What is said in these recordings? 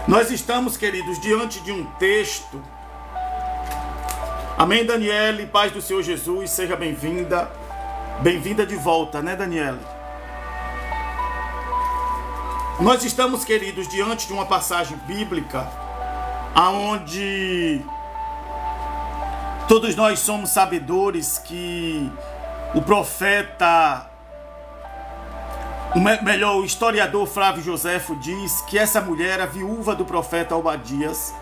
Nós estamos, queridos, diante de um texto. Amém, Daniele, paz do Senhor Jesus, seja bem-vinda. Bem-vinda de volta, né, Daniele? Nós estamos, queridos, diante de uma passagem bíblica aonde todos nós somos sabedores que o profeta, o historiador Flávio Joséfo diz que essa mulher era viúva do profeta Obadias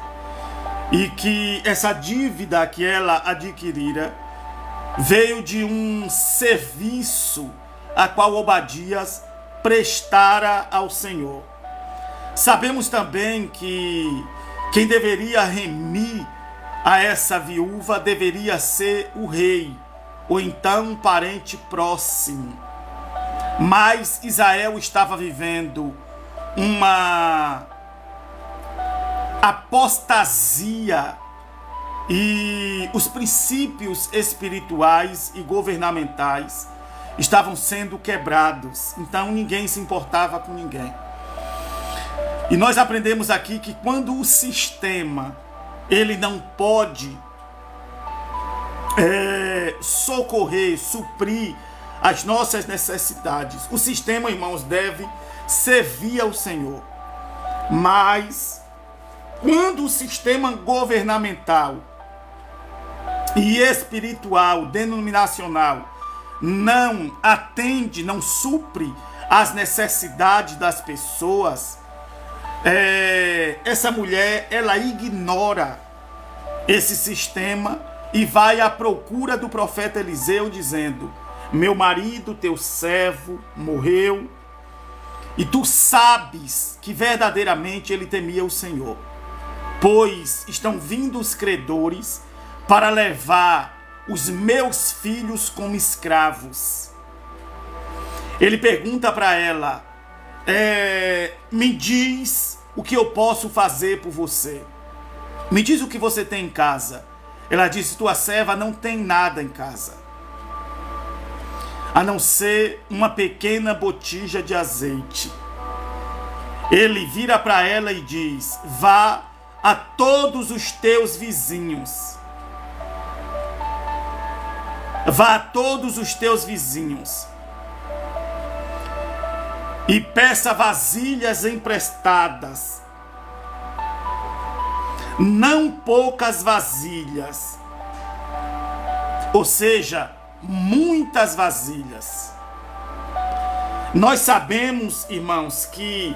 e que essa dívida que ela adquirira veio de um serviço a qual Obadias prestara ao Senhor. Sabemos também que quem deveria remir a essa viúva deveria ser o rei, ou então um parente próximo. Mas Israel estava vivendo uma apostasia e os princípios espirituais e governamentais estavam sendo quebrados. Então ninguém se importava com ninguém. E nós aprendemos aqui que quando o sistema ele não pode socorrer, suprir as nossas necessidades, o sistema, irmãos, deve servir ao Senhor. Mas quando o sistema governamental e espiritual, denominacional, não atende, não supre as necessidades das pessoas, essa mulher, ela ignora esse sistema e vai à procura do profeta Eliseu dizendo: meu marido, teu servo, morreu, e tu sabes que verdadeiramente ele temia o Senhor, pois estão vindo os credores para levar os meus filhos como escravos. Ele pergunta para ela: me diz o que eu posso fazer por você. Me diz o que você tem em casa. Ela disse: tua serva não tem nada em casa, a não ser uma pequena botija de azeite. Ele vira para ela e diz: vá a todos os teus vizinhos. Vá a todos os teus vizinhos e peça vasilhas emprestadas, não poucas vasilhas, ou seja, muitas vasilhas. Nós sabemos, irmãos, que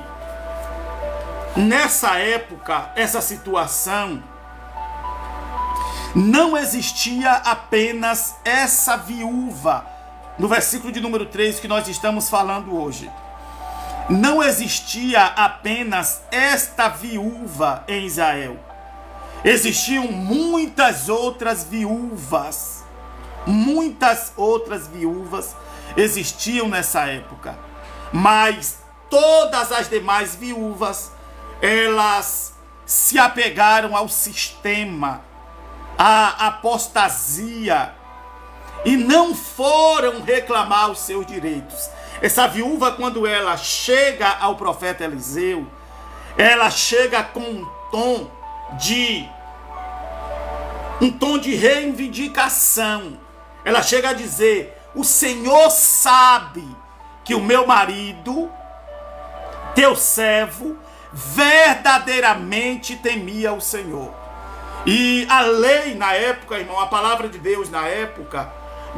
nessa época, essa situação, não existia apenas essa viúva, no versículo de número 3 que nós estamos falando hoje. Não existia apenas esta viúva em Israel. Existiam muitas outras viúvas. Muitas outras viúvas existiam nessa época. Mas todas as demais viúvas, elas se apegaram ao sistema, à apostasia, e não foram reclamar os seus direitos. Essa viúva, quando ela chega ao profeta Eliseu, ela chega com um tom de reivindicação. Ela chega a dizer: o Senhor sabe que o meu marido, teu servo, verdadeiramente temia o Senhor. E a lei na época, irmão, a palavra de Deus na época,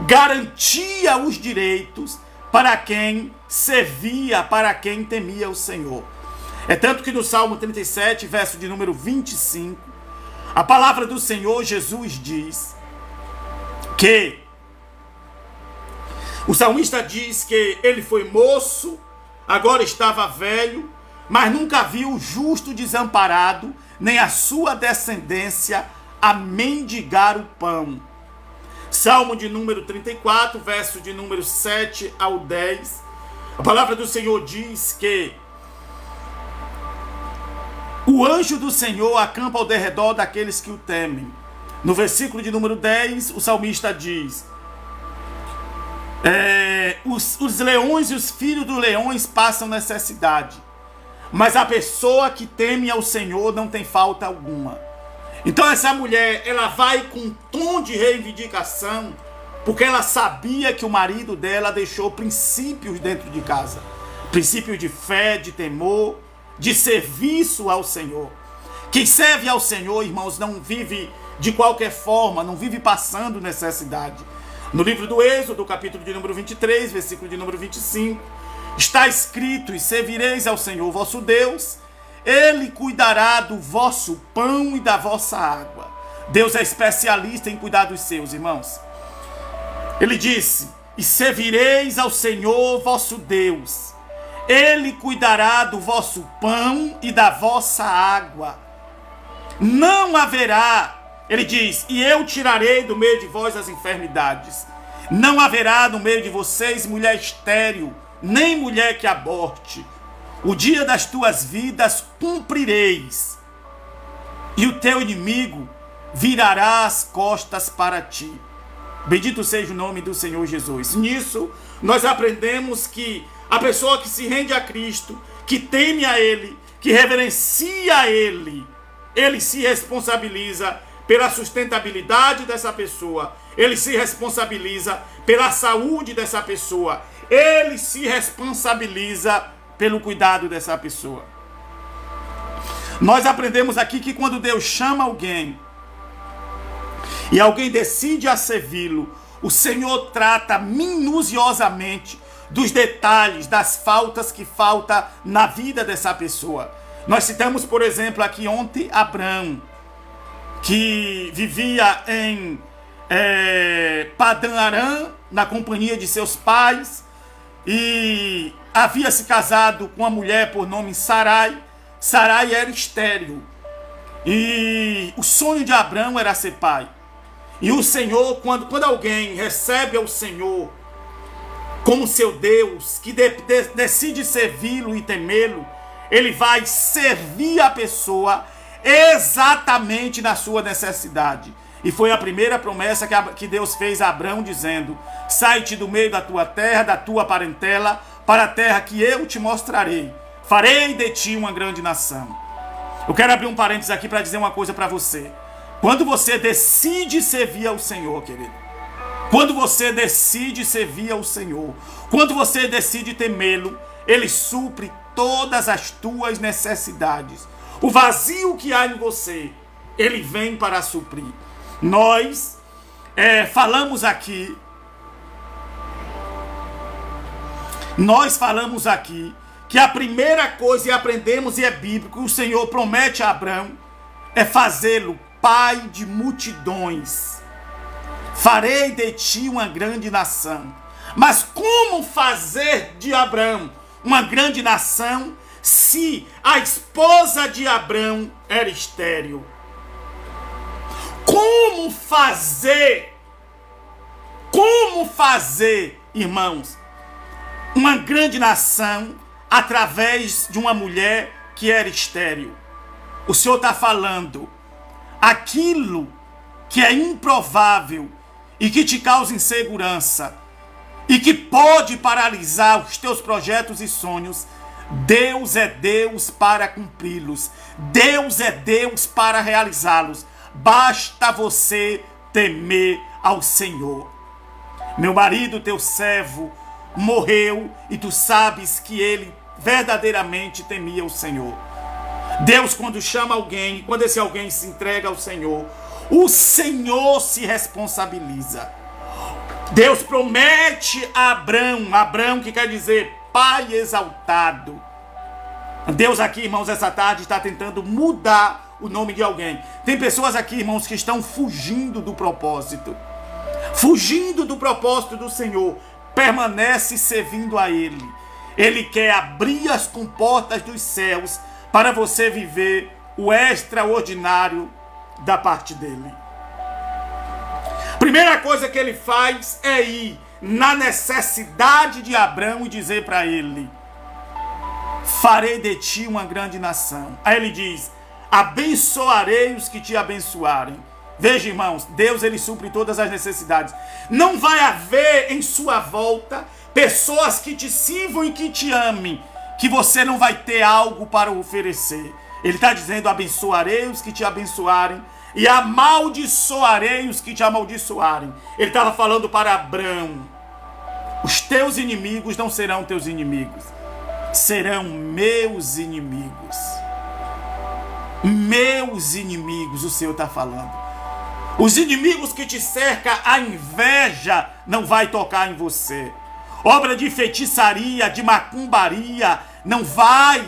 garantia os direitos para quem servia, para quem temia o Senhor. É tanto que no Salmo 37, verso de número 25, a palavra do Senhor Jesus diz que o salmista diz que ele foi moço, agora estava velho, mas nunca viu o justo desamparado, nem a sua descendência a mendigar o pão. Salmo de número 34, verso de número 7 ao 10. A palavra do Senhor diz que o anjo do Senhor acampa ao derredor daqueles que o temem. No versículo de número 10, o salmista diz: os leões e os filhos dos leões passam necessidade, Mas a pessoa que teme ao Senhor não tem falta alguma. Então essa mulher, ela vai com um tom de reivindicação, porque ela sabia que o marido dela deixou princípios dentro de casa. Princípios de fé, de temor, de serviço ao Senhor. Quem serve ao Senhor, irmãos, não vive de qualquer forma, não vive passando necessidade. No livro do Êxodo, capítulo de número 23, versículo de número 25, está escrito: e servireis ao Senhor vosso Deus, Ele cuidará do vosso pão e da vossa água. Deus é especialista em cuidar dos seus, irmãos. Ele disse: e servireis ao Senhor vosso Deus, Ele cuidará do vosso pão e da vossa água. Não haverá, ele diz, e eu tirarei do meio de vós as enfermidades. Não haverá no meio de vocês mulher estéril, nem mulher que aborte. O dia das tuas vidas cumprireis, e o teu inimigo virará as costas para ti. Bendito seja o nome do Senhor Jesus. Nisso, nós aprendemos que a pessoa que se rende a Cristo, que teme a Ele, que reverencia a Ele, ele se responsabiliza pela sustentabilidade dessa pessoa, ele se responsabiliza pela saúde dessa pessoa, ele se responsabiliza pelo cuidado dessa pessoa. Nós aprendemos aqui que quando Deus chama alguém e alguém decide a servi-lo, o Senhor trata minuciosamente dos detalhes, das faltas que faltam na vida dessa pessoa. Nós citamos, por exemplo, aqui ontem Abrão, que vivia em Padã Arã, na companhia de seus pais, e havia se casado com uma mulher por nome Sarai. Sarai era estéril, e o sonho de Abrão era ser pai. E o Senhor, quando alguém recebe ao Senhor como seu Deus, que decide servi-lo e temê-lo, ele vai servir a pessoa exatamente na sua necessidade. E foi a primeira promessa que Deus fez a Abrão, dizendo: sai-te do meio da tua terra, da tua parentela, para a terra que eu te mostrarei. Farei de ti uma grande nação. Eu quero abrir um parênteses aqui para dizer uma coisa para você. Quando você decide servir ao Senhor, querido, quando você decide servir ao Senhor, quando você decide temê-lo, Ele supre todas as tuas necessidades. O vazio que há em você, Ele vem para suprir. Nós falamos aqui que a primeira coisa, e aprendemos, e é bíblico, o Senhor promete a Abrão, é fazê-lo pai de multidões. Farei de ti uma grande nação. Mas como fazer de Abrão uma grande nação se a esposa de Abrão era estéril? Como fazer, irmãos, uma grande nação através de uma mulher que era estéril? O Senhor está falando aquilo que é improvável e que te causa insegurança e que pode paralisar os teus projetos e sonhos. Deus é Deus para cumpri-los. Deus é Deus para realizá-los. Basta você temer ao Senhor. Meu marido, teu servo, morreu e tu sabes que ele verdadeiramente temia o Senhor. Deus, quando chama alguém, quando esse alguém se entrega ao Senhor, o Senhor se responsabiliza. Deus promete a Abrão, que quer dizer pai exaltado. Deus aqui, irmãos, essa tarde está tentando mudar o nome de alguém. Tem pessoas aqui, irmãos, que estão fugindo do propósito. Fugindo do propósito do Senhor. Permanece servindo a Ele. Ele quer abrir as comportas dos céus para você viver o extraordinário da parte dele. Primeira coisa que ele faz é ir na necessidade de Abrão e dizer para ele: farei de ti uma grande nação. Aí ele diz: abençoarei os que te abençoarem. Veja, irmãos, Deus, ele supre todas as necessidades. Não vai haver em sua volta pessoas que te sirvam e que te amem, que você não vai ter algo para oferecer. Ele está dizendo: abençoarei os que te abençoarem e amaldiçoarei os que te amaldiçoarem. Ele estava falando para Abraão: os teus inimigos não serão teus inimigos, serão meus inimigos. Meus inimigos, o Senhor está falando. Os inimigos que te cercam, a inveja não vai tocar em você. Obra de feitiçaria, de macumbaria, não vai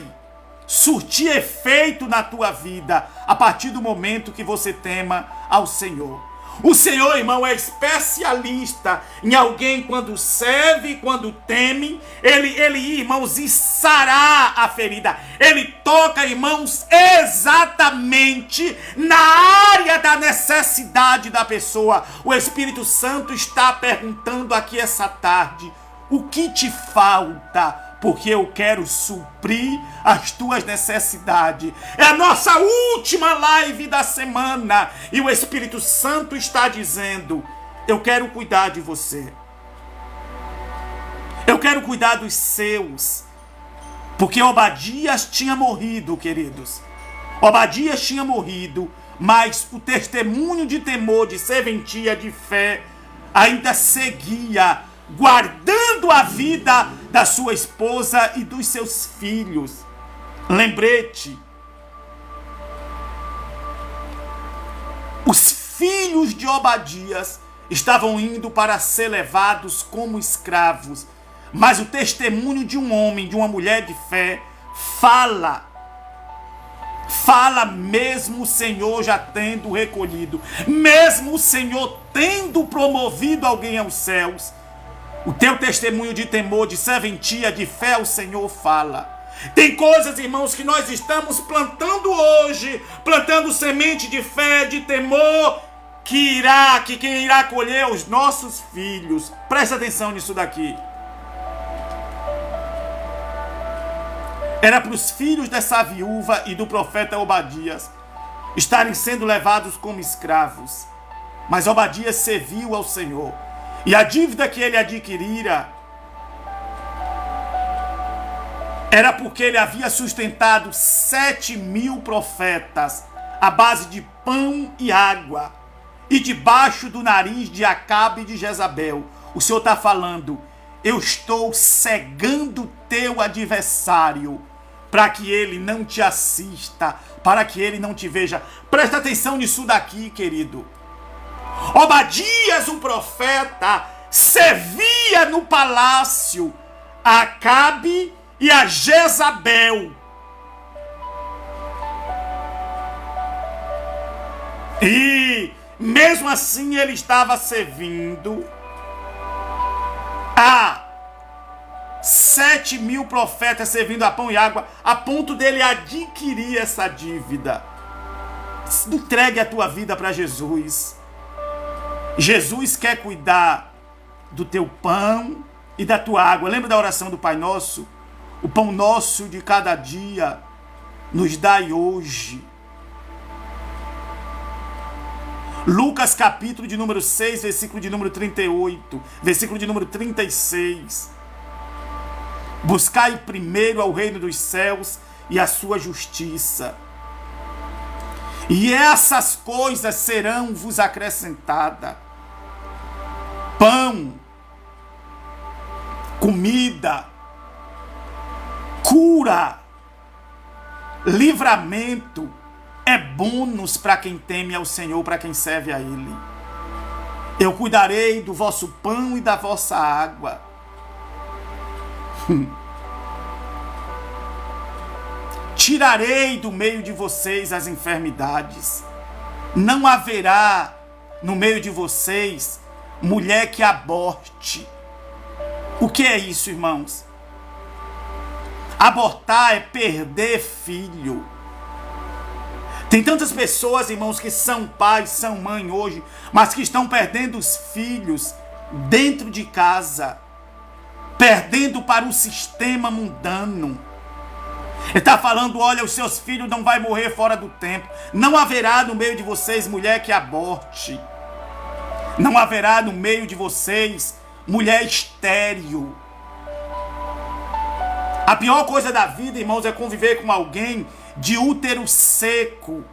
surtir efeito na tua vida a partir do momento que você tema ao Senhor. O Senhor, irmão, é especialista em alguém quando serve, quando teme. Ele, irmãos, sará a ferida. Ele toca, irmãos, exatamente na área da necessidade da pessoa. O Espírito Santo está perguntando aqui essa tarde: o que te falta? Porque eu quero suprir as tuas necessidades. É a nossa última live da semana. E o Espírito Santo está dizendo: eu quero cuidar de você. Eu quero cuidar dos seus. Porque Obadias tinha morrido, queridos. Obadias tinha morrido, mas o testemunho de temor, de serventia, de fé, ainda seguia, guardando a vida da sua esposa e dos seus filhos. Lembrete: os filhos de Obadias estavam indo para ser levados como escravos, mas o testemunho de um homem, de uma mulher de fé, fala mesmo o Senhor já tendo recolhido, mesmo o Senhor tendo promovido alguém aos céus. O teu testemunho de temor, de serventia, de fé ao Senhor fala. Tem coisas, irmãos, que nós estamos plantando hoje, plantando semente de fé, de temor, que quem irá colher os nossos filhos. Presta atenção nisso daqui. Era para os filhos dessa viúva e do profeta Obadias estarem sendo levados como escravos. Mas Obadias serviu ao Senhor. E a dívida que ele adquirira era porque ele havia sustentado 7.000 profetas à base de pão e água, e debaixo do nariz de Acabe e de Jezabel. O Senhor está falando: eu estou cegando teu adversário, para que ele não te assista, para que ele não te veja. Presta atenção nisso daqui, querido. Obadias, o profeta, servia no palácio a Acabe e a Jezabel. E mesmo assim ele estava servindo a 7.000 profetas, servindo a pão e água, a ponto dele adquirir essa dívida. Entregue a tua vida para Jesus. Jesus quer cuidar do teu pão e da tua água. Lembra da oração do Pai Nosso? O pão nosso de cada dia nos dai hoje. Lucas capítulo de número 6, versículo de número 38, versículo de número 36. Buscai primeiro ao reino dos céus e a sua justiça, e essas coisas serão vos acrescentadas. Pão, comida, cura, livramento, é bônus para quem teme ao Senhor, para quem serve a Ele. Eu cuidarei do vosso pão e da vossa água. Tirarei do meio de vocês as enfermidades. Não haverá no meio de vocês mulher que aborte. O que é isso, irmãos? Abortar é perder filho. Tem tantas pessoas, irmãos, que são pais, são mãe hoje, mas que estão perdendo os filhos dentro de casa, perdendo para o sistema mundano. Ele está falando: olha, os seus filhos não vão morrer fora do tempo. Não haverá no meio de vocês mulher que aborte. Não haverá no meio de vocês mulher estéril. A pior coisa da vida, irmãos, é conviver com alguém de útero seco.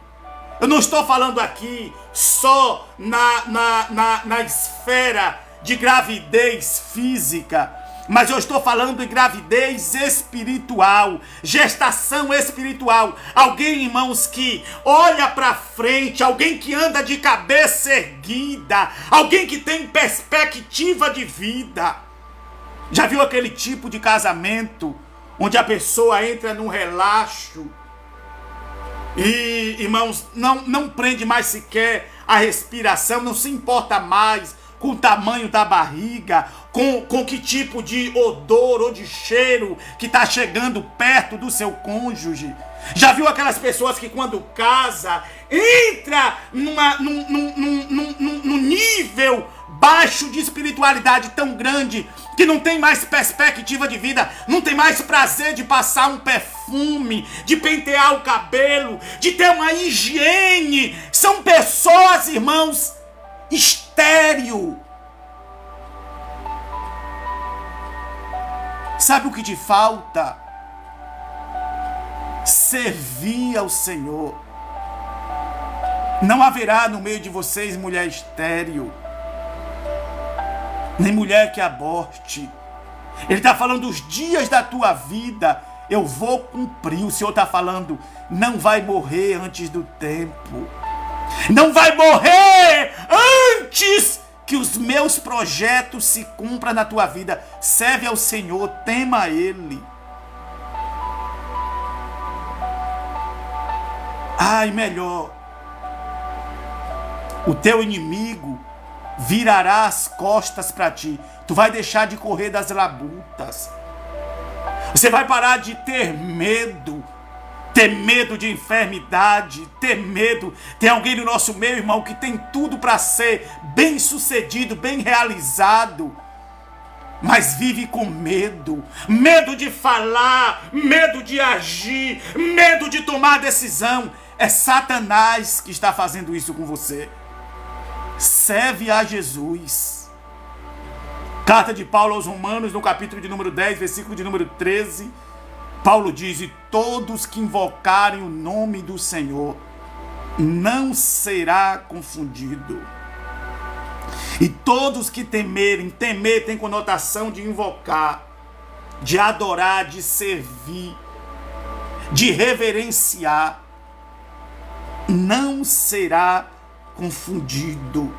Eu não estou falando aqui só na esfera de gravidez física, mas eu estou falando em gravidez espiritual, gestação espiritual. Alguém, irmãos, que olha para frente, alguém que anda de cabeça erguida, alguém que tem perspectiva de vida. Já viu aquele tipo de casamento onde a pessoa entra num relaxo e, irmãos, não prende mais sequer a respiração, não se importa mais com o tamanho da barriga, com que tipo de odor ou de cheiro que está chegando perto do seu cônjuge? Já viu aquelas pessoas que quando casa, entra num nível baixo de espiritualidade tão grande que não tem mais perspectiva de vida, não tem mais prazer de passar um perfume, de pentear o cabelo, de ter uma higiene? São pessoas, irmãos, estéril. Sabe o que te falta? Servir ao Senhor. Não haverá no meio de vocês mulher estéril, nem mulher que aborte. Ele está falando os dias da tua vida eu vou cumprir. O Senhor está falando, não vai morrer antes do tempo. Não vai morrer antes que os meus projetos se cumpram na tua vida. Serve ao Senhor, tema a Ele. Ai, melhor, o teu inimigo virará as costas para ti. Tu vai deixar de correr das labutas. Você vai parar de ter medo de enfermidade, ter medo. Tem alguém no nosso meio, irmão, que tem tudo para ser bem sucedido, bem realizado, mas vive com medo. Medo de falar, medo de agir, medo de tomar decisão. É Satanás que está fazendo isso com você. Serve a Jesus. Carta de Paulo aos Romanos, no capítulo de número 10, versículo de número 13. Paulo diz, e todos que invocarem o nome do Senhor não será confundido. E todos que temerem, temer tem conotação de invocar, de adorar, de servir, de reverenciar, não será confundido.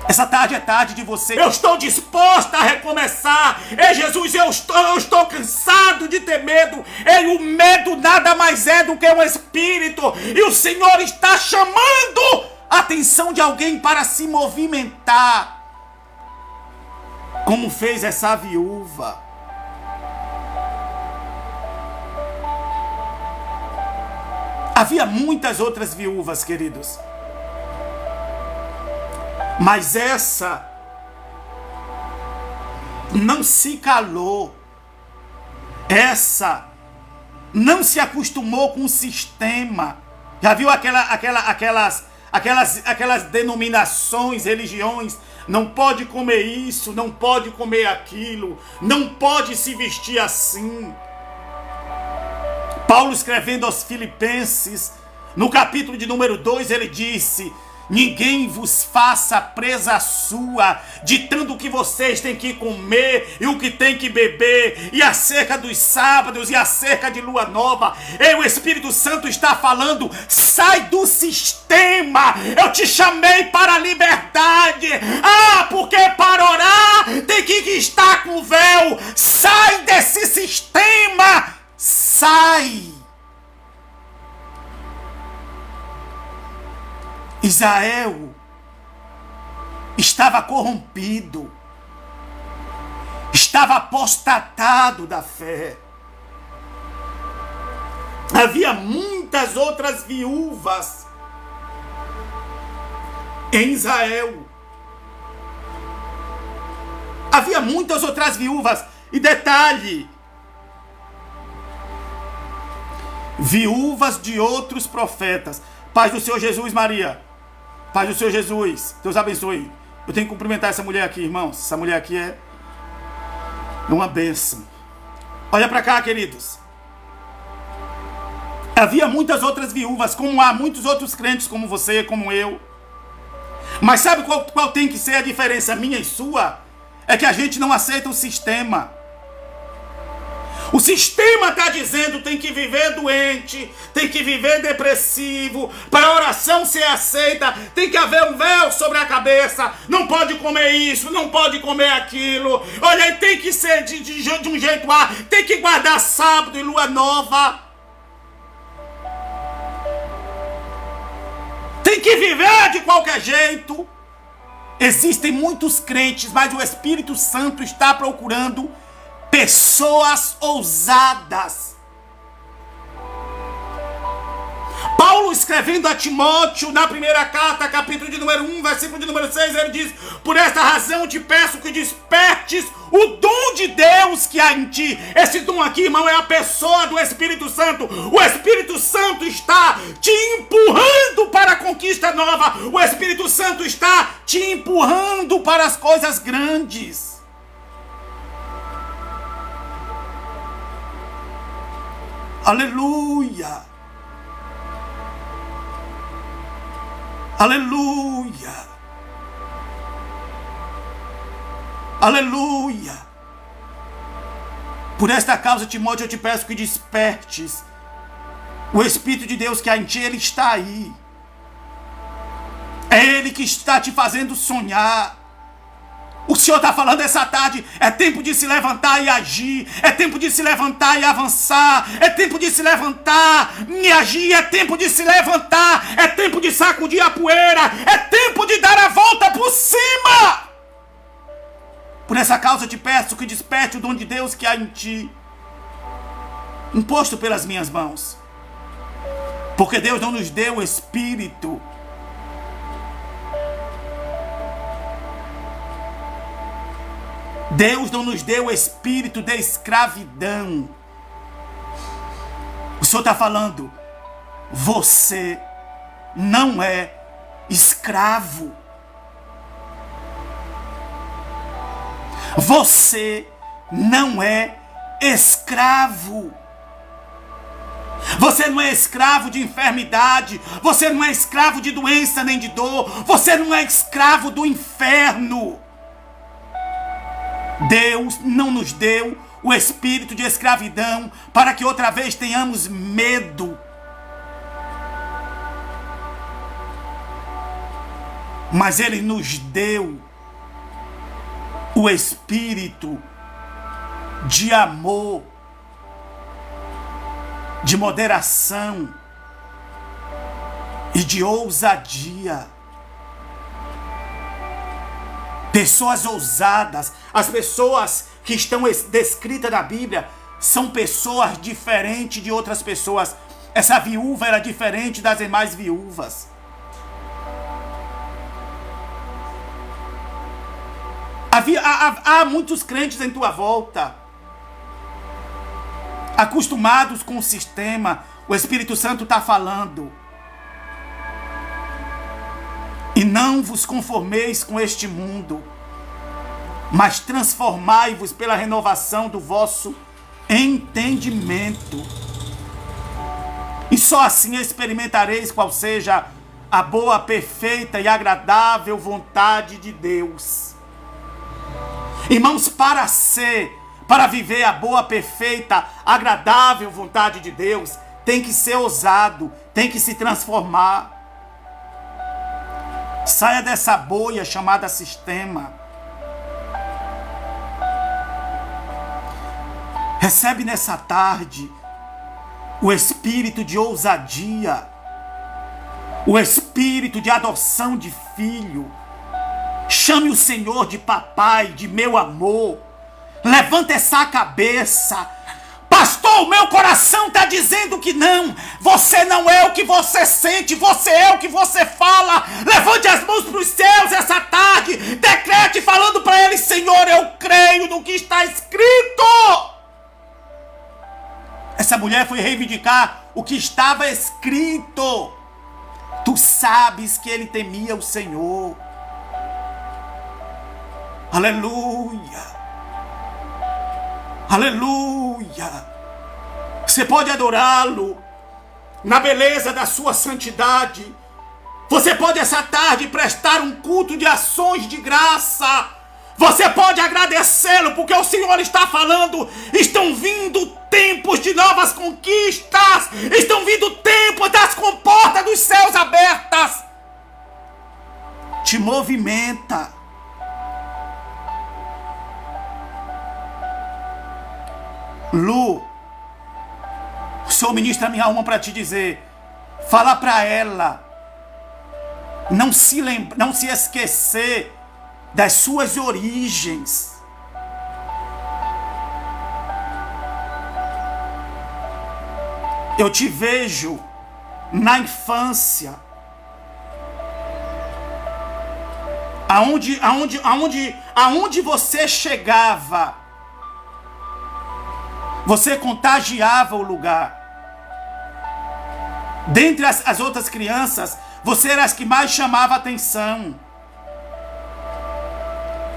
Essa tarde é tarde de você. Eu estou disposta a recomeçar. Ei, Jesus, eu estou cansado de ter medo. Ei, o medo nada mais é do que um espírito. E o Senhor está chamando a atenção de alguém para se movimentar, como fez essa viúva. Havia muitas outras viúvas, queridos, mas essa não se calou, essa não se acostumou com o sistema. Já viu aquelas denominações, religiões? Não pode comer isso, não pode comer aquilo, não pode se vestir assim. Paulo, escrevendo aos Filipenses, no capítulo de número 2, ele disse: ninguém vos faça presa sua, ditando o que vocês têm que comer e o que têm que beber, e acerca dos sábados e acerca de lua nova. E o Espírito Santo está falando: sai do sistema, eu te chamei para a liberdade. Porque para orar tem que estar com o véu. Sai desse sistema, sai. Israel estava corrompido, estava apostatado da fé. Havia muitas outras viúvas em Israel. Havia muitas outras viúvas. E detalhe, viúvas de outros profetas. Paz do Senhor Jesus, Maria. Paz do Senhor Jesus. Deus abençoe. Eu tenho que cumprimentar essa mulher aqui, irmãos. Essa mulher aqui É uma bênção. Olha para cá, queridos. Havia muitas outras viúvas, como há muitos outros crentes como você, como eu. Mas sabe qual tem que ser a diferença minha e sua? É que a gente não aceita o sistema. O sistema está dizendo tem que viver doente, tem que viver depressivo, para a oração ser aceita, tem que haver um véu sobre a cabeça, não pode comer isso, não pode comer aquilo, olha, tem que ser de um jeito A, tem que guardar sábado e lua nova. Tem que viver de qualquer jeito. Existem muitos crentes, mas o Espírito Santo está procurando pessoas ousadas. Paulo, escrevendo a Timóteo, na primeira carta, capítulo de número 1, versículo de número 6, ele diz: por esta razão te peço que despertes o dom de Deus que há em ti. Esse dom aqui, irmão, é a pessoa do Espírito Santo. O Espírito Santo está te empurrando para a conquista nova. O Espírito Santo está te empurrando para as coisas grandes. Aleluia! Aleluia! Aleluia! Por esta causa, Timóteo, eu te peço que despertes o Espírito de Deus que há em ti. Ele está aí. É Ele que está te fazendo sonhar. O Senhor está falando essa tarde, é tempo de se levantar e agir, é tempo de se levantar e avançar, é tempo de se levantar e agir, é tempo de se levantar, é tempo de sacudir a poeira, é tempo de dar a volta por cima. Por essa causa te peço que desperte o dom de Deus que há em ti, imposto pelas minhas mãos, porque Deus não nos deu o Espírito Deus não nos deu o espírito de escravidão. O Senhor está falando, você não é escravo. Você não é escravo. Você não é escravo de enfermidade. Você não é escravo de doença nem de dor. Você não é escravo do inferno. Deus não nos deu o espírito de escravidão para que outra vez tenhamos medo. Mas Ele nos deu o espírito de amor, de moderação e de ousadia. Pessoas ousadas, as pessoas que estão descritas na Bíblia são pessoas diferentes de outras pessoas. Essa viúva era diferente das demais viúvas. Há muitos crentes em tua volta, acostumados com o sistema. O Espírito Santo está falando. E não vos conformeis com este mundo, mas transformai-vos pela renovação do vosso entendimento. E só assim experimentareis qual seja a boa, perfeita e agradável vontade de Deus. Irmãos, para viver a boa, perfeita, agradável vontade de Deus, tem que ser ousado, tem que se transformar. Saia dessa boia chamada sistema. Recebe nessa tarde o espírito de ousadia, o espírito de adoção de filho. Chame o Senhor de papai, de meu amor. Levanta essa cabeça. Pastor, o meu coração está dizendo que não. Você não é o que você sente, você é o que você fala. Levante as mãos para os céus essa tarde. Decrete falando para ele: Senhor, eu creio no que está escrito. Essa mulher foi reivindicar o que estava escrito. Tu sabes que ele temia o Senhor. Aleluia. Aleluia. Você pode adorá-lo na beleza da sua santidade. Você pode essa tarde prestar um culto de ações de graça. Você pode agradecê-lo porque o Senhor está falando. Estão vindo tempos de novas conquistas. Estão vindo tempos das comportas dos céus abertas. Te movimenta. Lu, o Senhor ministra minha alma para te dizer. Fala para ela. Não se esquecer das suas origens. Eu te vejo na infância. Aonde você chegava, você contagiava o lugar. Dentre as outras crianças, você era as que mais chamava atenção.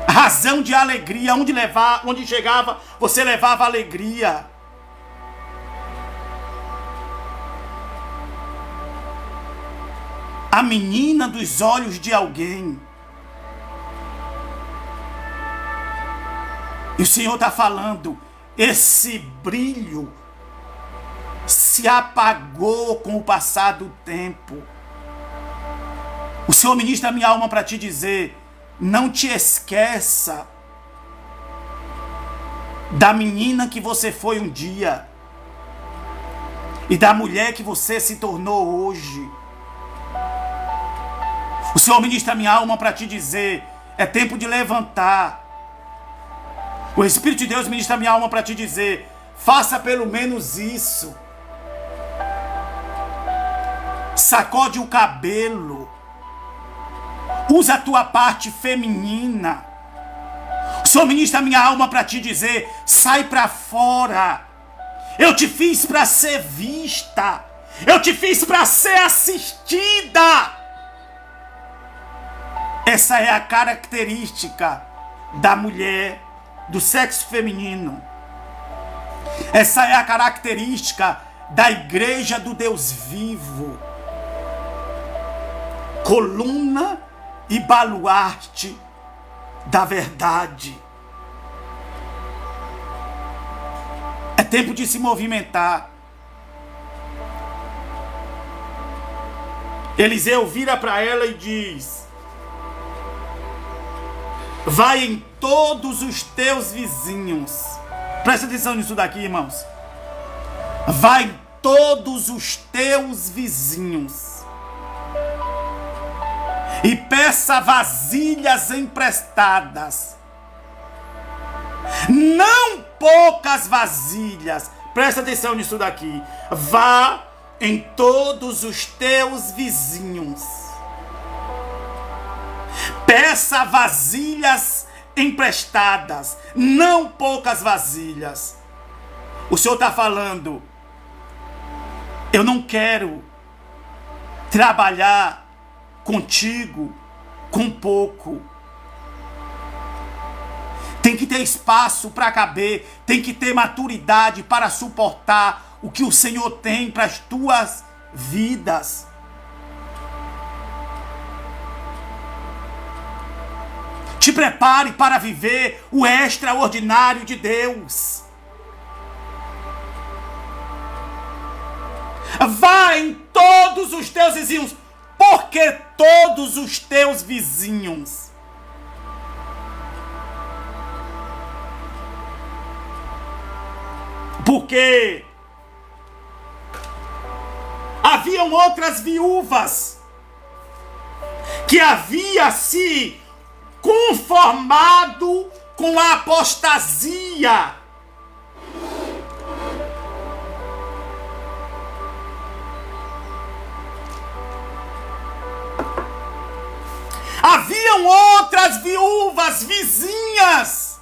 Razão de alegria, onde chegava, você levava alegria. A menina dos olhos de alguém. E o Senhor está falando, esse brilho se apagou com o passar do tempo. O Senhor ministra minha alma para te dizer, não te esqueça da menina que você foi um dia e da mulher que você se tornou hoje. O Senhor ministra minha alma para te dizer, é tempo de levantar. O Espírito de Deus ministra minha alma para te dizer, faça pelo menos isso. Sacode o cabelo. Usa a tua parte feminina. O Senhor ministra minha alma para te dizer, sai para fora. Eu te fiz para ser vista. Eu te fiz para ser assistida. Essa é a característica da mulher do sexo feminino. Essa é a característica da igreja do Deus vivo. Coluna e baluarte da verdade. É tempo de se movimentar. Eliseu vira para ela e diz, vai em todos os teus vizinhos. Presta atenção nisso daqui, irmãos. Vai em todos os teus vizinhos e peça vasilhas emprestadas. Não poucas vasilhas. Presta atenção nisso daqui. Vá em todos os teus vizinhos. Peça vasilhas emprestadas. Não poucas vasilhas. O Senhor está falando, eu não quero trabalhar contigo com pouco. Tem que ter espaço para caber, tem que ter maturidade para suportar o que o Senhor tem para as tuas vidas. Te prepare para viver o extraordinário de Deus. Vá em todos os teus vizinhos. Por que todos os teus vizinhos? Porque haviam outras viúvas que havia se conformado com a apostasia. Haviam outras viúvas vizinhas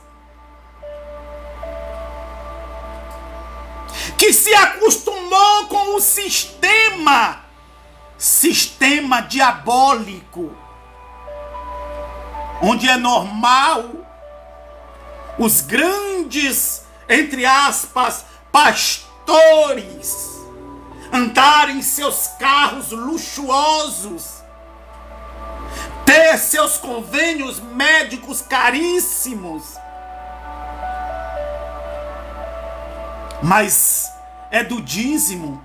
que se acostumou com o sistema diabólico, onde é normal os grandes entre aspas, pastores, andar em seus carros luxuosos, ter seus convênios médicos caríssimos, mas é do dízimo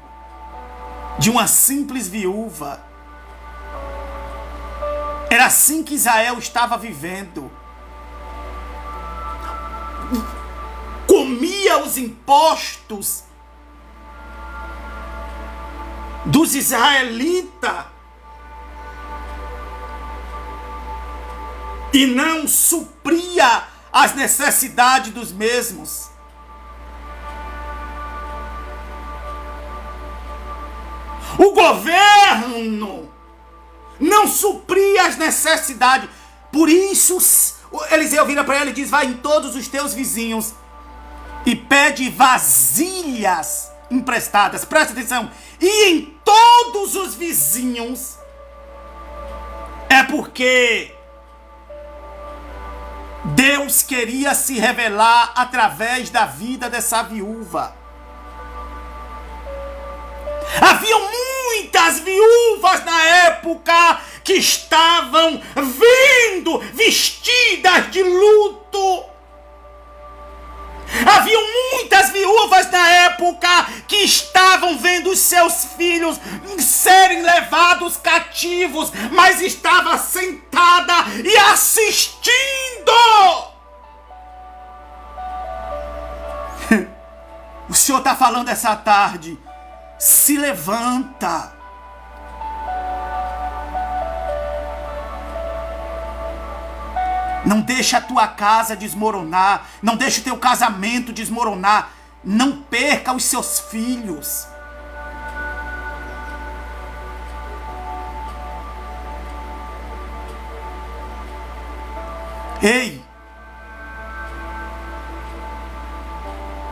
de uma simples viúva. Era assim que Israel estava vivendo. Comia os impostos dos israelitas e não supria as necessidades dos mesmos. O governo não supria as necessidades. Por isso, Eliseu vira para ele e diz: vai em todos os teus vizinhos e pede vasilhas emprestadas. Presta atenção. E em todos os vizinhos é porque Deus queria se revelar através da vida dessa viúva. Haviam muitas viúvas na época que estavam vindo vestidas de luto. Haviam muitas viúvas na época que estavam vendo os seus filhos serem levados cativos, mas estava sentada e assistindo. O Senhor está falando essa tarde. Se levanta. Não deixa a tua casa desmoronar. Não deixa o teu casamento desmoronar. Não perca os seus filhos. Ei!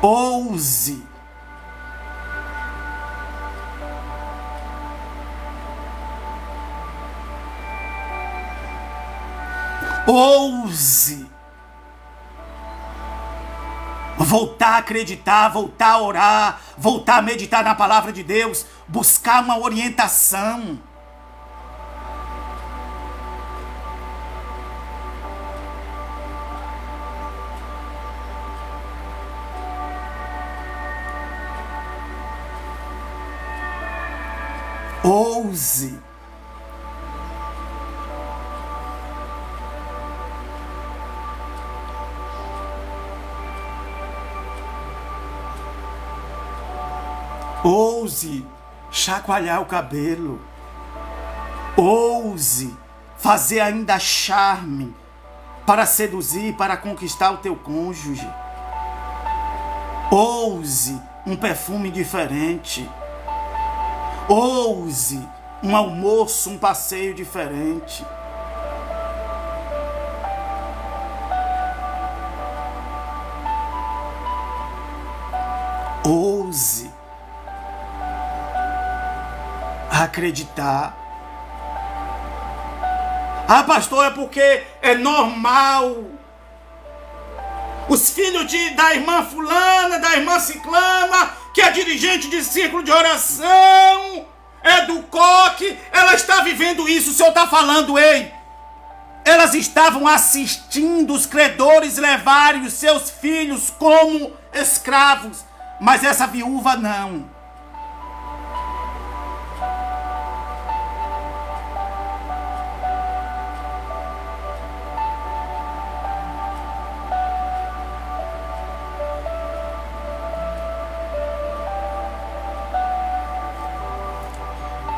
Ouse. Ouse voltar a acreditar, voltar a orar, voltar a meditar na palavra de Deus, buscar uma orientação. Ouse. Ouse chacoalhar o cabelo. Ouse fazer ainda charme para seduzir, para conquistar o teu cônjuge. Ouse um perfume diferente. Ouse um almoço, um passeio diferente. Ouse acreditar. Ah, pastor, é porque é normal. Os filhos da irmã fulana, da irmã ciclana, que é dirigente de círculo de oração, é do coque, ela está vivendo isso. O Senhor está falando, ei, elas estavam assistindo os credores levarem os seus filhos como escravos, mas essa viúva não.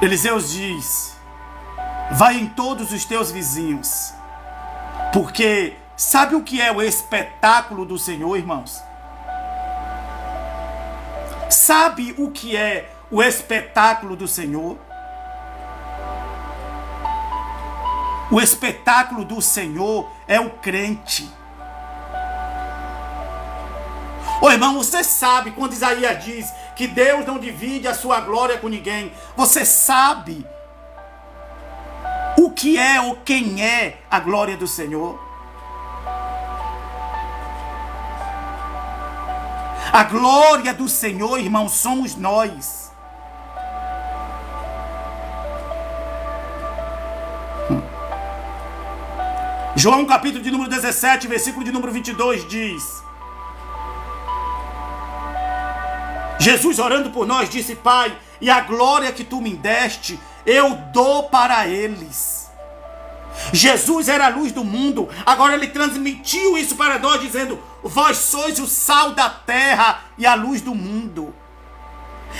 Eliseu diz: vai em todos os teus vizinhos, porque sabe o que é o espetáculo do Senhor, irmãos? Sabe o que é o espetáculo do Senhor? O espetáculo do Senhor é o crente. Ô irmão, você sabe quando Isaías diz que Deus não divide a sua glória com ninguém, você sabe o que é ou quem é a glória do Senhor? A glória do Senhor, irmãos, somos nós. João capítulo de número 17, versículo de número 22 diz: Jesus orando por nós disse: Pai, e a glória que tu me deste, eu dou para eles. Jesus era a luz do mundo, agora ele transmitiu isso para nós dizendo: vós sois o sal da terra e a luz do mundo.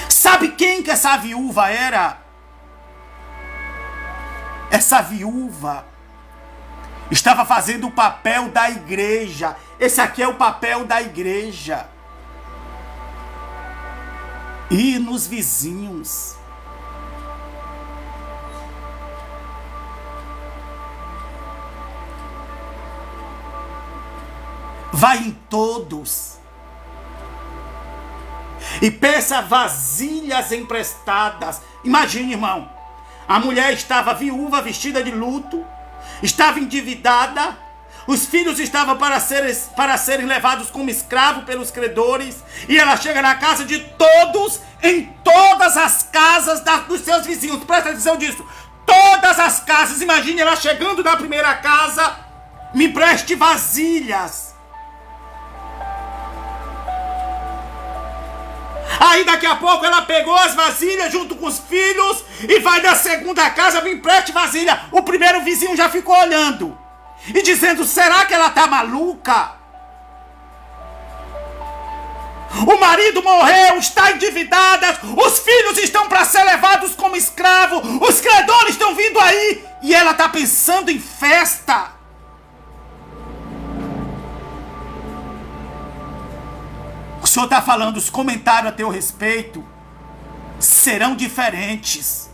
Sabe quem que essa viúva era? Essa viúva estava fazendo o papel da igreja. Esse aqui é o papel da igreja. Ir nos vizinhos. Vai em todos. E peça vasilhas emprestadas. Imagine, irmão. A mulher estava viúva, vestida de luto. Estava endividada. Os filhos estavam para serem levados como escravo pelos credores. E ela chega na casa de todos, em todas as casas dos seus vizinhos. Presta atenção disso. Todas as casas. Imagine ela chegando na primeira casa. Me empreste vasilhas. Aí daqui a pouco ela pegou as vasilhas junto com os filhos e vai na segunda casa, me empreste vasilha. O primeiro vizinho já ficou olhando e dizendo: será que ela tá maluca? O marido morreu, está endividada, os filhos estão para ser levados como escravo, os credores estão vindo aí e ela tá pensando em festa. O Senhor está falando, os comentários a teu respeito serão diferentes.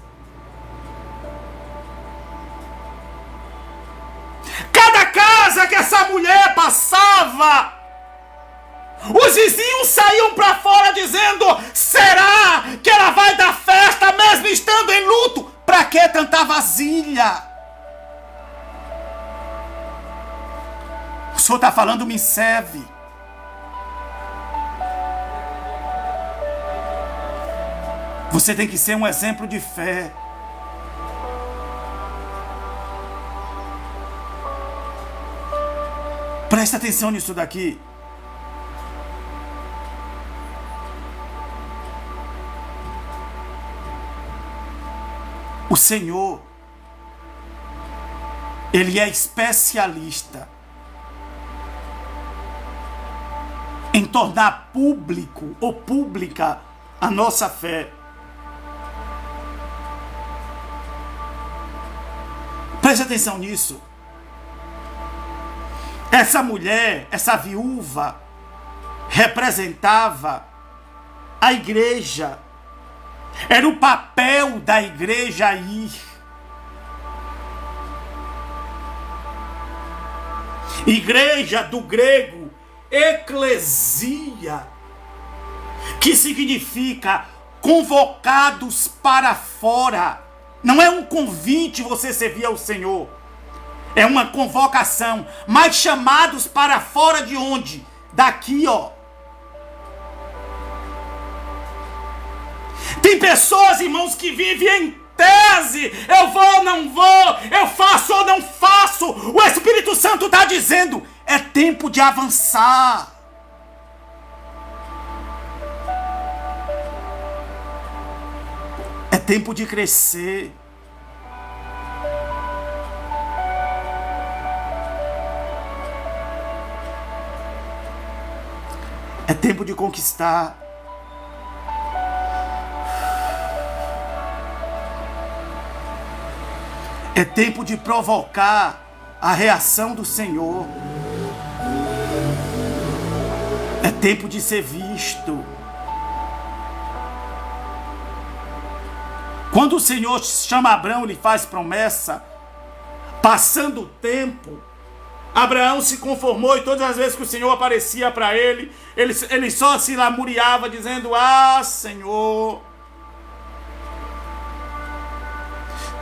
Cada casa que essa mulher passava, os vizinhos saíam para fora dizendo: será que ela vai dar festa mesmo estando em luto? Para que tanta vasilha? O Senhor está falando, me serve. Você tem que ser um exemplo de fé. Presta atenção nisso daqui. O Senhor, Ele é especialista em tornar público ou pública a nossa fé. Preste atenção nisso. Essa mulher, essa viúva, representava a igreja. Era o papel da igreja ir. Igreja do grego, eclesia, que significa convocados para fora. Não é um convite você servir ao Senhor. É uma convocação. Mas chamados para fora de onde? Daqui, ó. Tem pessoas, irmãos, que vivem em tese. Eu vou ou não vou. Eu faço ou não faço. O Espírito Santo está dizendo: é tempo de avançar. É tempo de crescer. É tempo de conquistar. É tempo de provocar a reação do Senhor. É tempo de ser visto. Quando o Senhor chama Abraão, ele faz promessa. Passando o tempo, Abraão se conformou, e todas as vezes que o Senhor aparecia para ele, ele só se lamuriava dizendo: ah, Senhor,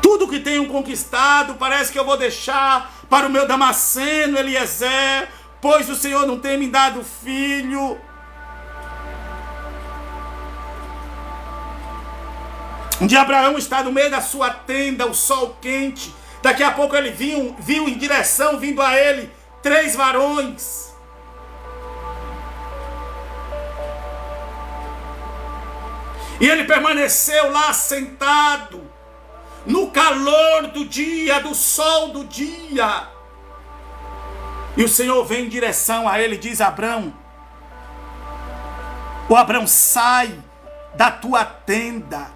tudo que tenho conquistado parece que eu vou deixar para o meu Damasceno Eliezer, pois o Senhor não tem me dado filho. Um dia Abraão está no meio da sua tenda, o sol quente. Daqui a pouco ele viu em direção, vindo a ele, 3 varões. E ele permaneceu lá sentado, no calor do dia, do sol do dia. E o Senhor vem em direção a ele e diz: Abraão, Abraão, sai da tua tenda,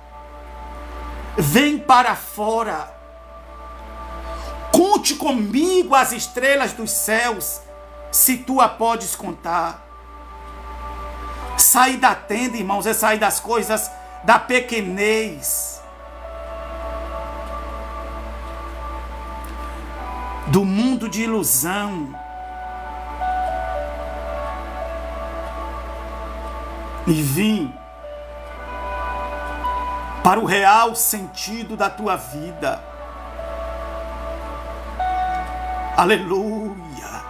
vem para fora, conte comigo as estrelas dos céus, se tu a podes contar. Sair da tenda, irmãos, é sair das coisas da pequenez, do mundo de ilusão, e vir para o real sentido da tua vida. Aleluia.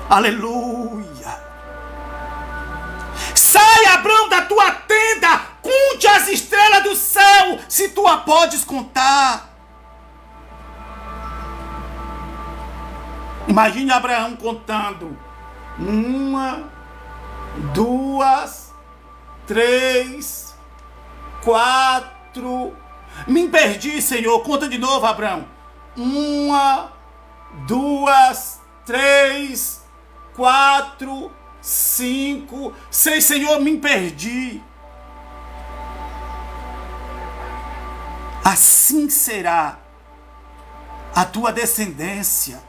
Aleluia. Sai, Abraão, da tua tenda, conte as estrelas do céu, se tu a podes contar. Imagine Abraão contando: 1, 2, 3, 4. Me perdi, Senhor. Conta de novo, Abraão. 1, 2, 3, 4, 5, 6. Senhor, me perdi. Assim será a tua descendência.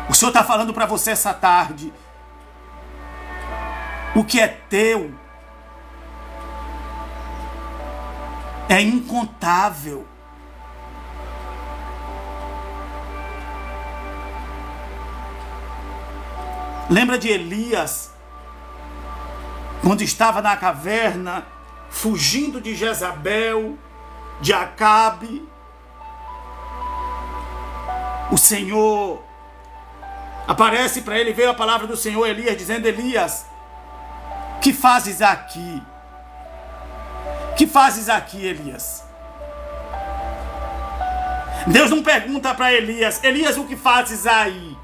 O Senhor está falando para você essa tarde: o que é teu é incontável. Lembra de Elias, quando estava na caverna, fugindo de Jezabel, de Acabe? O Senhor aparece para ele, veio a palavra do Senhor, Elias, dizendo: Elias, que fazes aqui? Que fazes aqui, Elias? Deus não pergunta para Elias: Elias, o que fazes aí?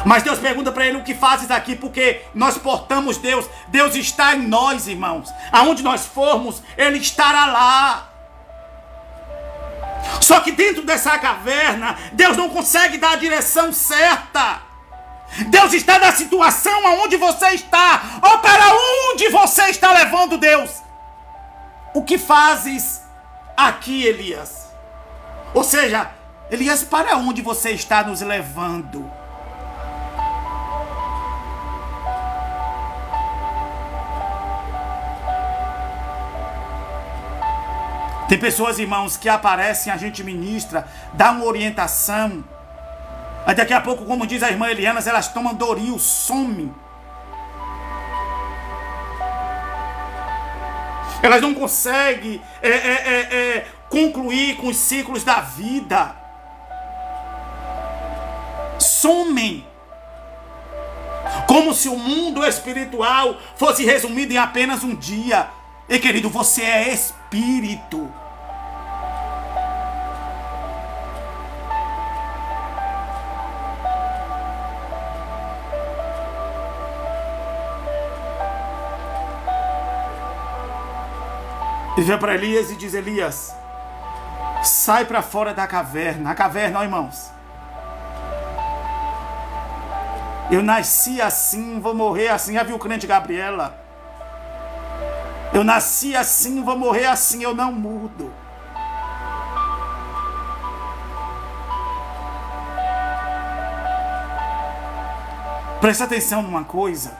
Mas Deus pergunta para ele: o que fazes aqui? Porque nós portamos Deus. Deus está em nós, irmãos. Aonde nós formos, Ele estará lá. Só que dentro dessa caverna, Deus não consegue dar a direção certa. Deus está na situação aonde você está, ou para onde você está levando Deus. O que fazes aqui, Elias? Ou seja, Elias, para onde você está nos levando? Tem pessoas, irmãos, que aparecem, a gente ministra, dá uma orientação. Aí daqui a pouco, como diz a irmã Eliana, elas tomam Doril, somem. Elas não conseguem concluir com os ciclos da vida. Somem. Como se o mundo espiritual fosse resumido em apenas um dia. E querido, você é espírito. Ele vem para Elias e diz: Elias, sai para fora da caverna. A caverna, ó, irmãos. Eu nasci assim, vou morrer assim. Já viu o crente Gabriela? Eu nasci assim, vou morrer assim, eu não mudo. Presta atenção numa coisa.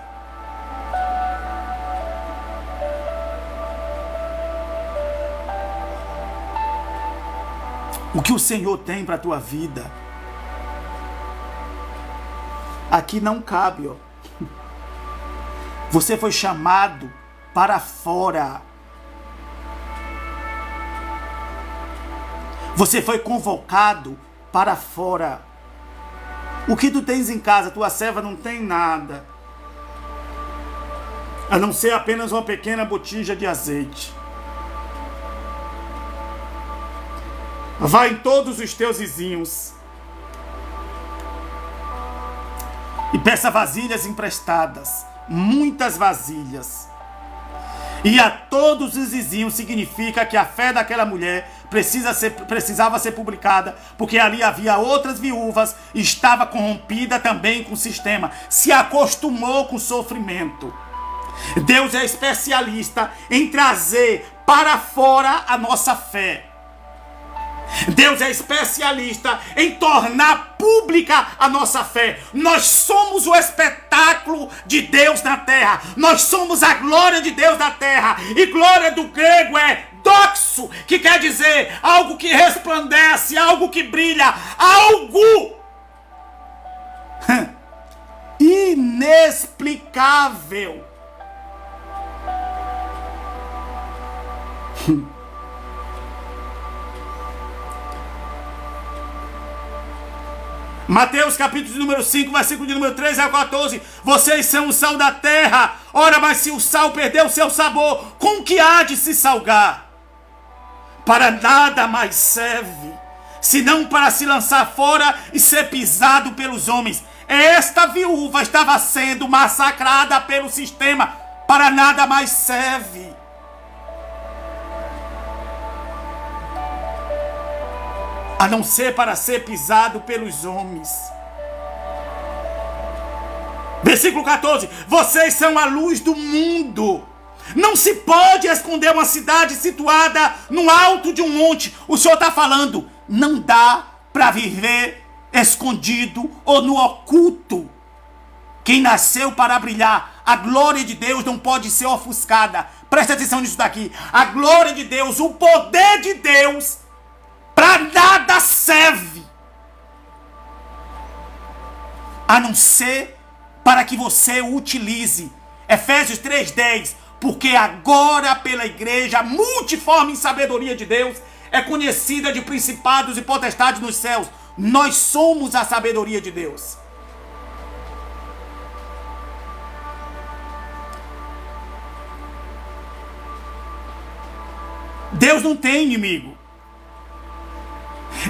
O que o Senhor tem para a tua vida, aqui não cabe, ó. Você foi chamado para fora. Você foi convocado para fora. O que tu tens em casa, tua serva não tem nada. a não ser apenas uma pequena botija de azeite. Vai em todos os teus vizinhos e peça vasilhas emprestadas, muitas vasilhas. E a todos os vizinhos significa que a fé daquela mulher precisava ser publicada, porque ali havia outras viúvas e estava corrompida também com o sistema. Se acostumou com o sofrimento. Deus é especialista em trazer para fora a nossa fé. Deus é especialista em tornar pública a nossa fé. Nós somos o espetáculo de Deus na terra. Nós somos a glória de Deus na terra. E glória do grego é doxo, que quer dizer algo que resplandece, algo que brilha, algo inexplicável. Mateus capítulo de número 5, versículo de número 13 a 14. Vocês são o sal da terra. Ora, mas se o sal perdeu o seu sabor, com que há de se salgar? Para nada mais serve, senão para se lançar fora e ser pisado pelos homens. Esta viúva estava sendo massacrada pelo sistema. Para nada mais serve. A não ser para ser pisado pelos homens. Versículo 14. Vocês são a luz do mundo. Não se pode esconder uma cidade situada no alto de um monte. O Senhor está falando, não dá para viver escondido ou no oculto. Quem nasceu para brilhar, a glória de Deus não pode ser ofuscada. Presta atenção nisso daqui. A glória de Deus, o poder de Deus, para nada serve, a não ser para que você o utilize. Efésios 3:10. Porque agora pela igreja, multiforme em sabedoria de Deus, é conhecida de principados e potestades nos céus. Nós somos a sabedoria de Deus. Deus não tem inimigo.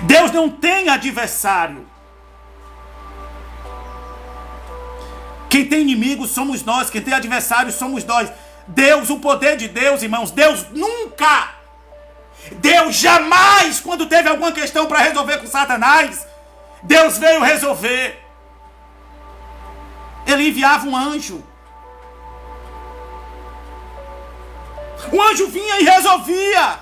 Deus não tem adversário. Quem tem inimigo somos nós. Quem tem adversário somos nós. Deus, o poder de Deus, irmãos, Deus nunca, Deus jamais, quando teve alguma questão para resolver com Satanás, Deus veio resolver. Ele enviava um anjo. O anjo vinha e resolvia.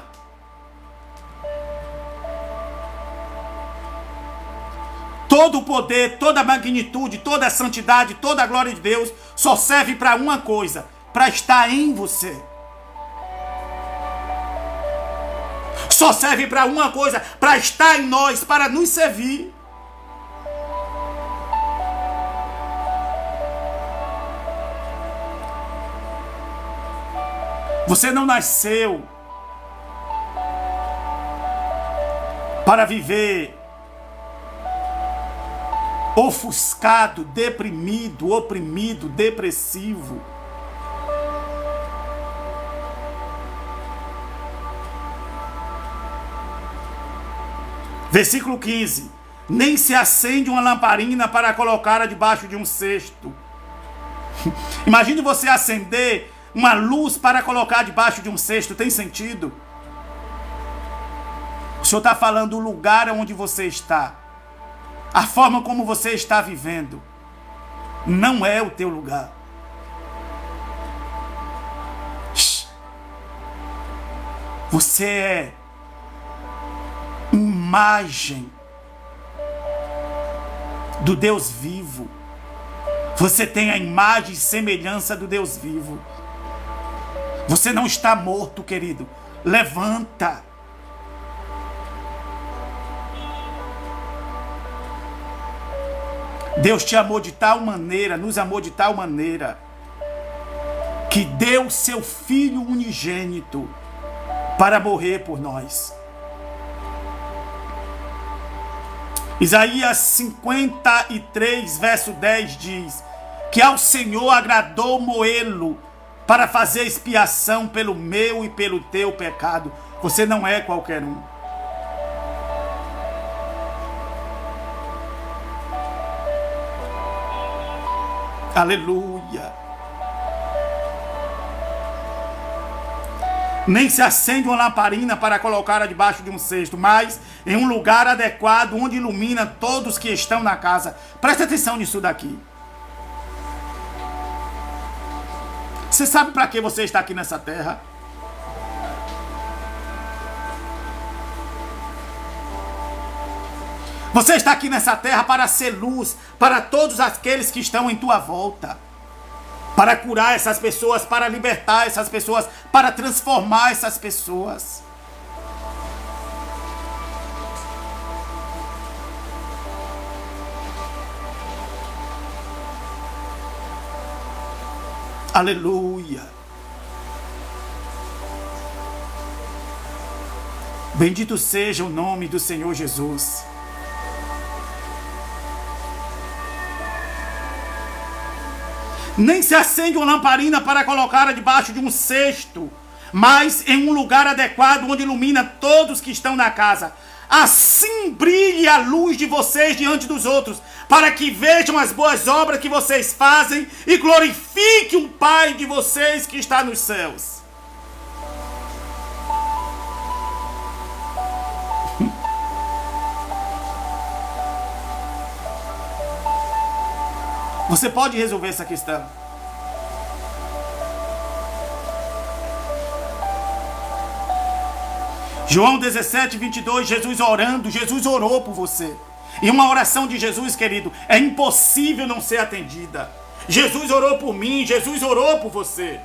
Todo o poder, toda a magnitude, toda a santidade, toda a glória de Deus só serve para uma coisa: para estar em você. Só serve para uma coisa: para estar em nós, para nos servir. Você não nasceu para viver ofuscado, deprimido, oprimido, depressivo. Versículo 15. Nem se acende uma lamparina para colocá-la debaixo de um cesto. Imagine você acender uma luz para colocar debaixo de um cesto. Tem sentido? O Senhor está falando do lugar onde você está. A forma como você está vivendo não é o teu lugar. Você é imagem do Deus vivo. Você tem a imagem e semelhança do Deus vivo. Você não está morto, querido. Levanta. Deus te amou de tal maneira, nos amou de tal maneira, que deu seu Filho unigênito para morrer por nós. Isaías 53, verso 10 diz que ao Senhor agradou moê-lo para fazer expiação pelo meu e pelo teu pecado. Você não é qualquer um. Aleluia. Nem se acende uma lamparina para colocá-la debaixo de um cesto, mas em um lugar adequado, onde ilumina todos que estão na casa. Presta atenção nisso daqui. Você sabe para que você está aqui nessa terra? Você está aqui nessa terra para ser luz para todos aqueles que estão em tua volta. Para curar essas pessoas, para libertar essas pessoas, para transformar essas pessoas. Aleluia. Bendito seja o nome do Senhor Jesus. Nem se acende uma lamparina para colocá-la debaixo de um cesto, mas em um lugar adequado, onde ilumina todos que estão na casa. Assim brilhe a luz de vocês diante dos outros, para que vejam as boas obras que vocês fazem e glorifiquem o Pai de vocês que está nos céus. Você pode resolver essa questão. João 17, 22, Jesus orando, Jesus orou por você. E uma oração de Jesus, querido, é impossível não ser atendida. Jesus orou por mim, Jesus orou por você.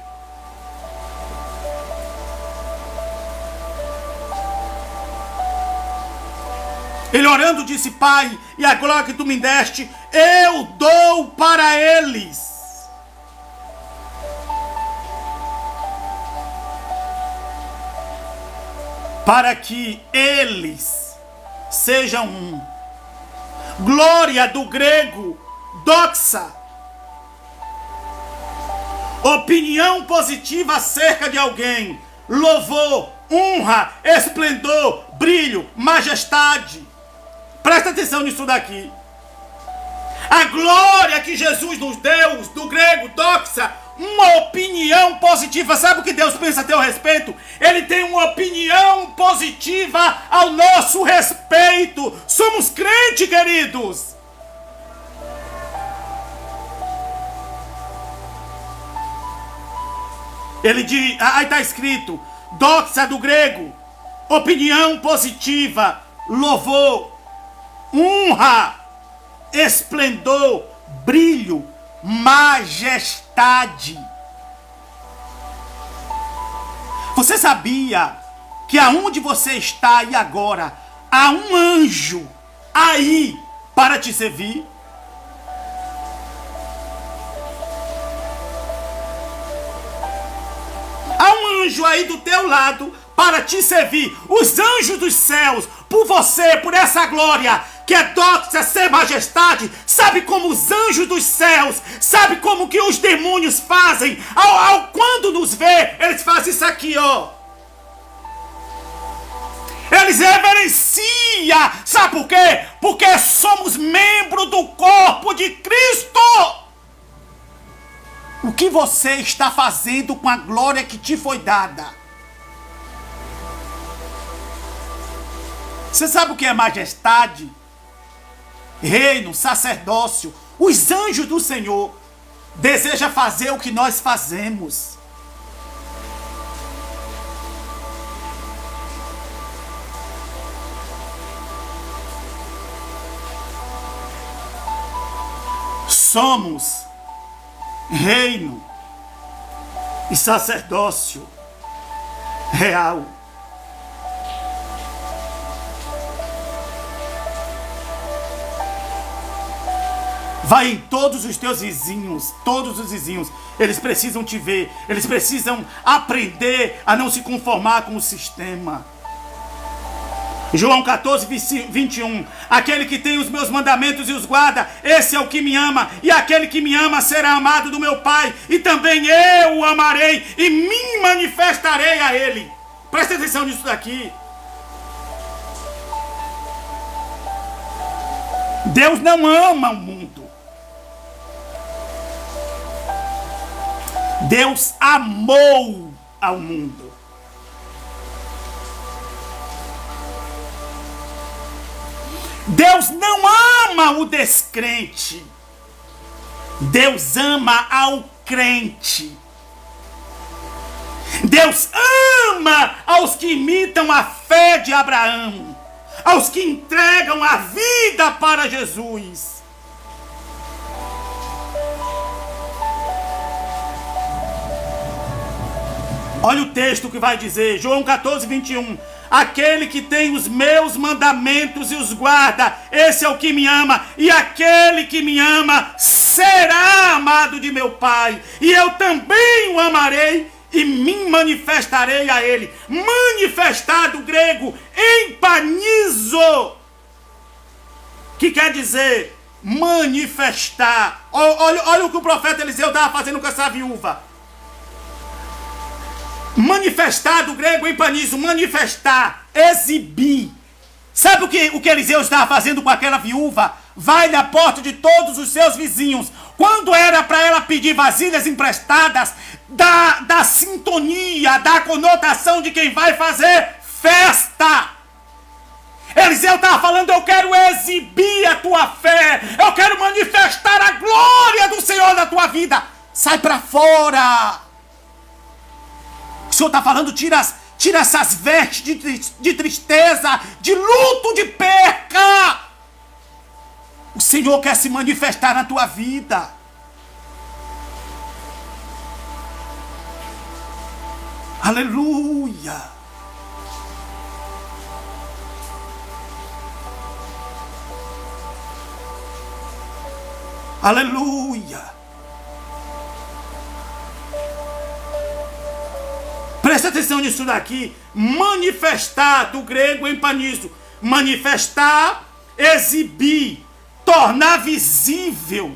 Ele orando disse: Pai, e a glória que tu me deste, eu dou para eles. Para que eles sejam um. Glória do grego, doxa. Opinião positiva acerca de alguém. Louvor, honra, esplendor, brilho, majestade. Presta atenção nisso daqui. A glória que Jesus nos deu, do grego, doxa, uma opinião positiva. Sabe o que Deus pensa a teu respeito? Ele tem uma opinião positiva ao nosso respeito. Somos crentes, queridos. Ele diz, aí está escrito, doxa do grego, opinião positiva, louvor, honra, esplendor, brilho, majestade. Você sabia que aonde você está aí agora, há um anjo aí para te servir? Há um anjo aí do teu lado para te servir. Os anjos dos céus, por você, por essa glória que é doxa, ser majestade. Sabe como os anjos dos céus, sabe como que os demônios fazem? Quando nos vê, eles fazem isso aqui, ó. Eles reverenciam. Sabe por quê? Porque somos membros do corpo de Cristo. O que você está fazendo com a glória que te foi dada? Você sabe o que é majestade? Reino, sacerdócio. Os anjos do Senhor desejam fazer o que nós fazemos. Somos reino e sacerdócio real. Vai em todos os teus vizinhos, todos os vizinhos. Eles precisam te ver, eles precisam aprender a não se conformar com o sistema. João 14, 21. Aquele que tem os meus mandamentos e os guarda, esse é o que me ama. E aquele que me ama será amado do meu Pai. E também eu o amarei e me manifestarei a ele. Presta atenção nisso daqui. Deus não ama o mundo. Deus amou ao mundo. Deus não ama o descrente. Deus ama ao crente. Deus ama aos que imitam a fé de Abraão, aos que entregam a vida para Jesus. Olha o texto que vai dizer, João 14, 21. Aquele que tem os meus mandamentos e os guarda, esse é o que me ama, e aquele que me ama será amado de meu Pai, e eu também o amarei e me manifestarei a ele. Manifestar do grego empanizo, que quer dizer manifestar. Olha o que o profeta Eliseu estava fazendo com essa viúva. Manifestar do grego empanizo, manifestar, exibir. Sabe o que Eliseu estava fazendo com aquela viúva? Vai na porta de todos os seus vizinhos. Quando era para ela pedir vasilhas emprestadas, da sintonia, da conotação de quem vai fazer festa. Eliseu estava falando, eu quero exibir a tua fé, eu quero manifestar a glória do Senhor na tua vida. Sai para fora. O Senhor está falando, tira essas vestes de tristeza, de luto, de perca. O Senhor quer se manifestar na tua vida. Aleluia. Aleluia. Presta atenção nisso daqui. Manifestar, do grego empanizo. Manifestar, exibir, tornar visível,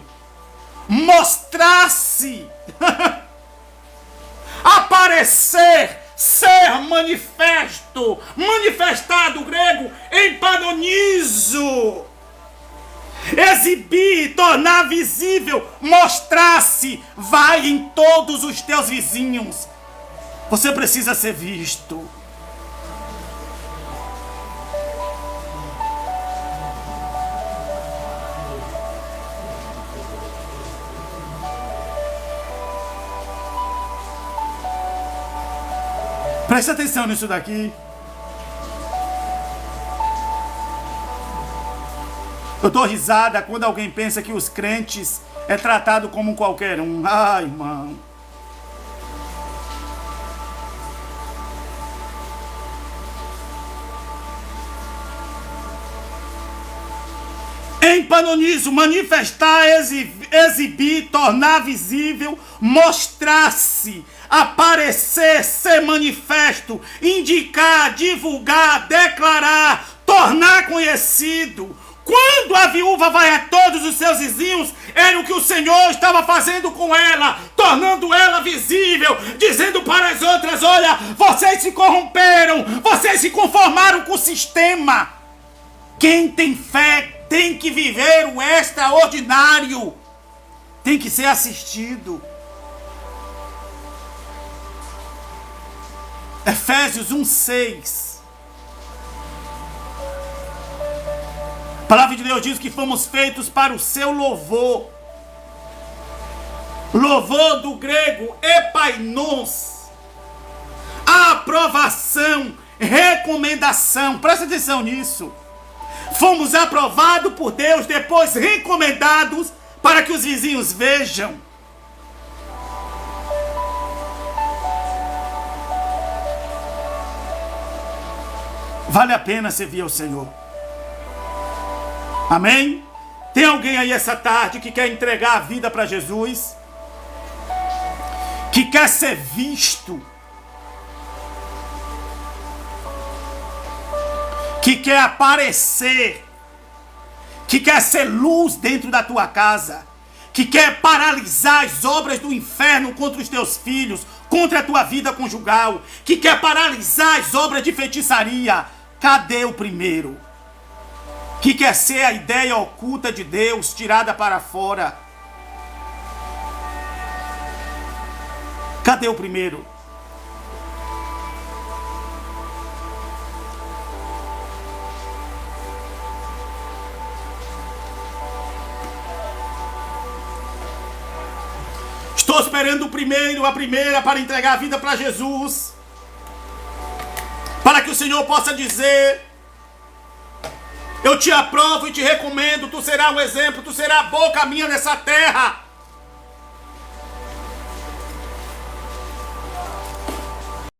mostrar-se, aparecer, ser manifesto. Manifestar, do grego empanonizo. Exibir, tornar visível, mostrar-se. Vai em todos os teus vizinhos. Você precisa ser visto. Preste atenção nisso daqui. Eu dou risada quando alguém pensa que os crentes é tratado como qualquer um. Ai, irmão. Empanonizo, manifestar, exibir, tornar visível, mostrar-se, aparecer, ser manifesto, indicar, divulgar, declarar, tornar conhecido. Quando a viúva vai a todos os seus vizinhos, era o que o Senhor estava fazendo com ela, tornando ela visível, dizendo para as outras, olha, vocês se corromperam, vocês se conformaram com o sistema. Quem tem fé tem que viver o extraordinário, tem que ser assistido. Efésios 1:6. A palavra de Deus diz que fomos feitos para o seu louvor. Louvor do grego epainos. Aprovação, recomendação. Presta atenção nisso. Fomos aprovados por Deus, depois recomendados para que os vizinhos vejam. Vale a pena servir ao Senhor. Amém? Tem alguém aí essa tarde que quer entregar a vida para Jesus? Que quer ser visto? que quer aparecer, que quer ser luz dentro da tua casa, que quer paralisar as obras do inferno contra os teus filhos, contra a tua vida conjugal, que quer paralisar as obras de feitiçaria. Cadê o primeiro? Que quer ser a ideia oculta de Deus tirada para fora. Cadê o primeiro? Estou esperando o primeiro, a primeira, para entregar a vida para Jesus. Para que o Senhor possa dizer: eu te aprovo e te recomendo, tu serás um exemplo, tu serás a boca minha nessa terra.